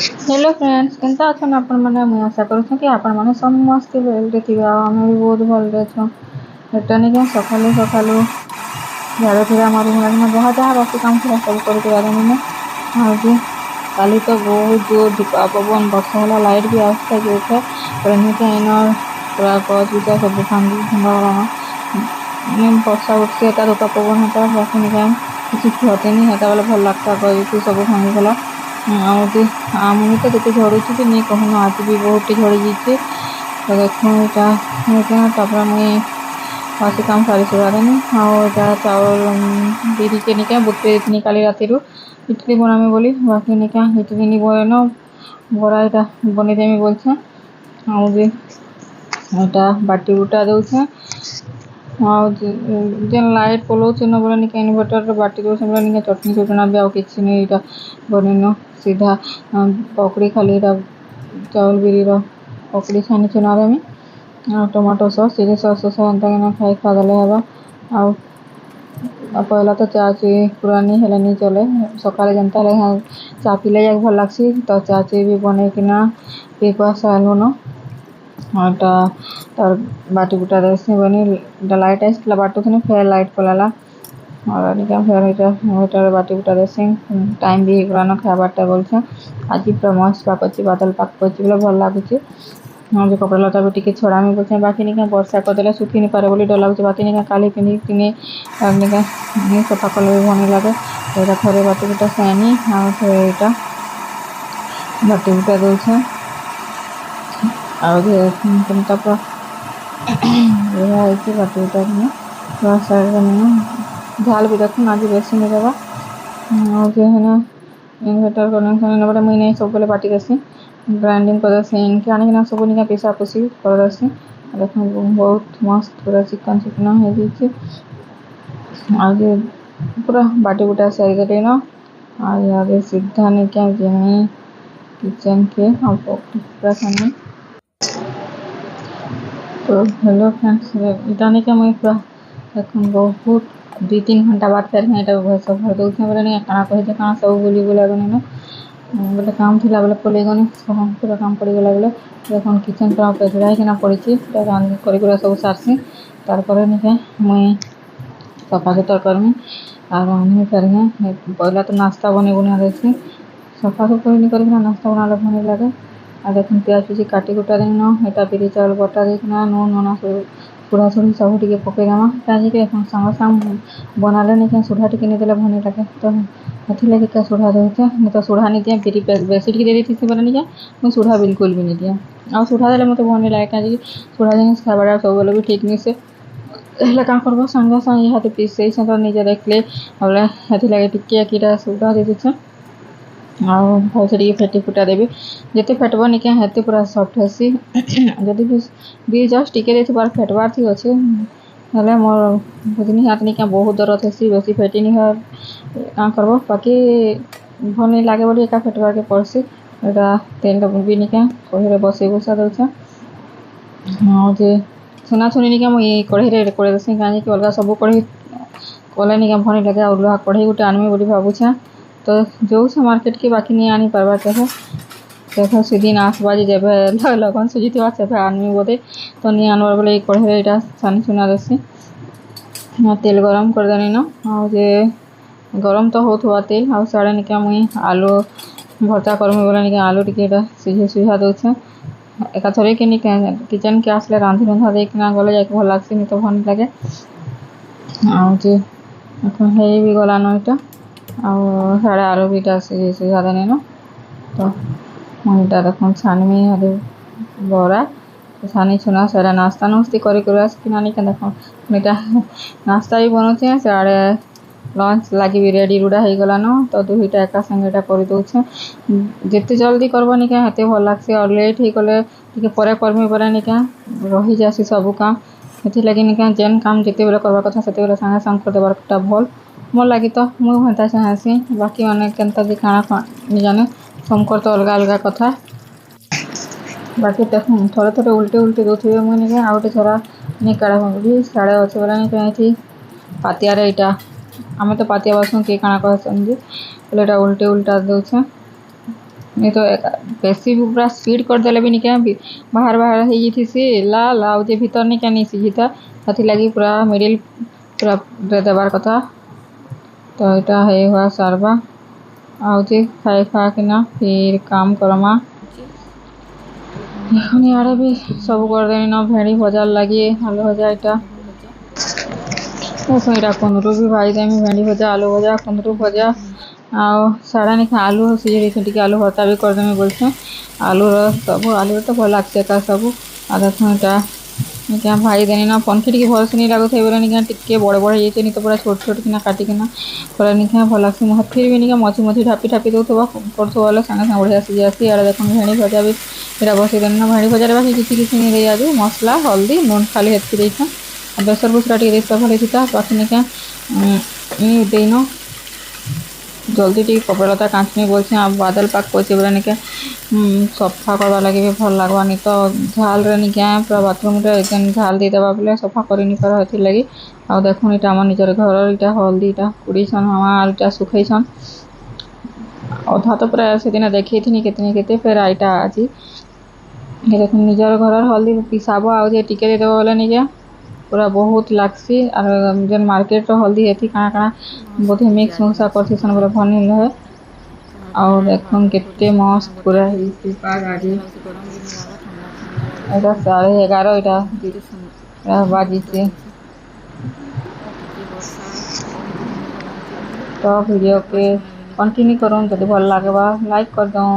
Hello friends केनता अछन आपण माने मुई आशा करूछु कि आपण माने समस्त वेलरे थिबे आ हमें भी बहुत भलरे छु एटा नि के सकालू सकालू झाड़ू फिरा मारू ना जहाँ जहाँ बाकी काम थिला सब करके आदमी ने आ जे काली तो बहुत जोर धूपा पवन वर्षा होला लाइट भी आस्था जो थे पर नि के इन पूरा गछ गुछा सब भांगी भंगा वाला ने वर्षा उठसे एटा धूपा पवन होता बाकी नि के किसी क्षति नहीं हेता वाला भल लगता कहि सब भांगी गला आउे आम तो केते झड़ुची कि नहीं कहूना आज भी बहुत झड़ी जाइए तो देखो यहाँ मुई बासी काम सारी सुधा देनी आटा चाउल बिरी के निका बुते निकाली राति इडली बनामी बोली बाकी निका इडली नहीं बन बड़ा यहाँ बनईदेमी बोलछे आटा बाटी बुटा दौछे जेन लाइट पलाउचे न बोले निका इन्वर्टर बाटी दौछे बोले निका चटनी चटना भी आउ किछि नहीं इटा बनईन सीधा पकड़ी खाली चाउल बिरी पकड़ी छानी चुना में टमाटो सॉस चिली सॉस एंता के खाई खादे हवा आ पहला तो चा ची पुरानी हेले नहीं चले सकाले जनता चा पीले जाक भल लगसी तो चा ची भी बने किना पी पा सालू न तार बाटी बुटा देसी बनी लाइट आसला बाटू थे फेर लाइट पलाला और निका फेर इटा बाटी बुटा देसी टाइम भी पुराना खाबारटा बोलछे आज पूरा मस्त पाक अच्छी बादल पाक अच्छी बोले भल लगुच हाँ जो कपड़ा लता भी टिके छड़ा में बोलते बाकी निका वर्षा करदे सुखी नहीं पारे बोली डर लगुच बाकी निका काली पिंधि किने निका नहीं सफा कले भी भल लगे तो थे बाटी बुटा सैनी हाँ यहाँ बाटी बुटा दौछे आमता पूरा बाटी बुटा पूरा साइड झाल भी देखून आज बेसी नहीं देवा और इन्वर्टर कनेक्शन बड़े मुई नहीं सब बेले बाटी देसी ग्राइंडिंग कर देसी इनके आने सब निका पिसा पुसी कर देसी देख बहुत मस्त पूरा चिकन चिकना हो जाइए आज पूरा बाटी बुटा सारी न आगे सीधा निका जिमी किचन के पूरा सामने तो हेलो फ्रेंड्स इटा निका मुई पूरा देख बहुत 2-3 घंटा बाद फिर यहाँ सब भर दूसरे बोले नहीं कଣା कहे कଣା सब बोली बोला गने बोले काम थिला बोले पलि गने पूरा काम पड़गला बोले देख किचन पूरा पेजड़ा किना पड़ी कर सब सारसी तार निके मुई सफा सुतर करमी और रांधमी फिर पहला तो नाश्ता बने बुना देसी सफा सुतर नहीं करना नाश्ता बनाले भल लगे आ देख प्याज पिजी काटी कुटा देन यहाँ बिरी चाउल बटा देना नून नूना सुड़ा सुड़ी सब टे पकईदेमा कहीं संग संग बनाले नहीं सुधा टे नहीं देले भल लगे तो हेथी लगे क्या सुधा देते नहीं तो सुधा नहीं दिया बिरी बेसी टे दे देती बोले नहीं मुझे सुधा बिल्कुल भी नहीं दिया आ सुधा देले मत भल लगे कहीं सुधा जिन खाबार सब भी ठीक नहीं से क्या करब संगे संगे यहाँ पीस तो निजे देखले बोले हेथी लगे टिके कीटा सुधा दे दीछे भल से फेटी फुटा देवी जिते फेटब निके हेते पूरा सफ्ट हेसी जदि भी जस्ट टिके दे बार फेटबार थी अच्छे हेले मोर बुझनी हाथ निके बहुत दर्द हेसी बेसी फेटी नहीं है क्या करब बाकी भल नहीं लगे बोली एका फेटबार के पड़सी एटा तेल भी निके कढ़ी बसई बसा दूचे हाँ जे छुना छुनी निके मुई कढ़ी कर देसी कहीं अलग सब कढ़ी कले निके भल लगे और लुहा कढ़ी गोटे आनमी बोली भावुछे तो जो से मार्केट के बाकी नहीं आनी पार्बार चाहे देखो सीदिन आसबा जब लगन सुजी थी से आनमी बोधे तो नहीं आनबार बोले कढ़े यहाँ छानी चुना देसी तेल गरम कर देनी न जे गरम तो होता तेल आ साड़े निका मुई आलू भर्ता करमी बोले निका आलू टे सीझे सुझा दूचे एकाथर के निके किचन के आसले रांधि रुंधा देना गले जाके भल लगसी नहीं तो भल लगे आजे भी गला न यहाँ साढ़े आलू भी सीझा देनी न तो मुझे देख छानमी हरी बरा छानी छुना सारा नाश्ता नुस्ती किना नहीं देख यहाँ नाश्ता भी बनाऊे साढ़े लंच लगे भी रेडी रुड़ा हो गला न तो दुईटा एका संगे कर दौचे जिते जल्दी करब निका हेते भल लगसी और लेट हो गले टे करमी बोले निका रही जासी सब काम ये लगे निका जेन काम जिते बेले करवा कथा से संगे संग कर देवारटा भल मोर लगी तो मुझे हेता चाहसी बाकी मैंने केनता भी खाना नहीं जाने समकर तो अलग अलग कथा बाकी देख थोड़े थोड़े उल्टे उल्टे दूसरे मुझे नहीं आउ गए झरा नहीं काढ़ा भी साढ़े अच्छे बोला नहीं कहीं पातियार यहाँ आम तो पातिया बसू किए काଣା कहसन जे बोले उल्टे उल्टा दौचे नहीं तो बेसी पूरा स्पीड करदेले भी निके बाहर बाहर हो जाइथिसी लाल आउ जे भीतर नहीं क्या नहीं सिझिता हथी लगी पूरा मिडिल पूरा दे देबार कथा तो यहाँ है हुआ सारबा आउ जे खाए खा किना फिर काम करमा इे भी सब करदेनी न भेड़ी भजा लगे आलू भजा यहाँ यहाँ कुंदरू भी भाई देमी भेड़ी भजा आलू भजा कुंदरू भजा आउ साड़ा नहीं आलू सीझे टे आलू भर्ता भी करदेमी बोलते आलू सब आलू तो भल लगे का सब आ देख क्या भाई देनी ना पंखी टी भल से नहीं लगुथे बोले निका टिके बड़े बड़े ये नहीं तो पूरा छोट छोट किना काटिकिना पूरा निका भल लगे मुझे फिर भी निका मझी मझी ढापी ढापी दूसवा कर सागे सागे बढ़िया सीझी आसी यार देख भेड़ी भजा भी यहाँ बसई देनी ना भेड़ी भजार बाकी किसी किसी नहीं दे आज मसला हल्दी नून खाली हेतु देता बेसर बुसरा टे भल होता बाकी निका देन जल्दी टी कपड़ा लता काचमी बोलছে बादल पाक पचे बोला निके सफा करवा लगे भी भल लगवा नहीं तो झाल रे निके पूरा बाथरूम रे एकदम झाल दे देबा बोले सफा करि नहीं पार हथि लगी आ देखो इटा हमर निजर घर इटा हल्दी इटा कुड़ी छन हमार इटा सुखई छन अधा तो पूरा से दिन देखी थी कितने केते फिर आइटा आज ये देखो निजर घर हल्दी पिसाबो आ जे टिके दे देबा बोले निके पूरा बहुत लागसी और जन मार्केट हल्दी हेती काना काना बोधे मिक्स मुक्सा करथी सन बोले भल नहीं रहे और देखो केते मस्त पूरा गाड़ी এটা 11:30 এটা বাজিছে तो वीडियो के कंटिन्यू करूँ जब भल लगे लाइक कर दूँ।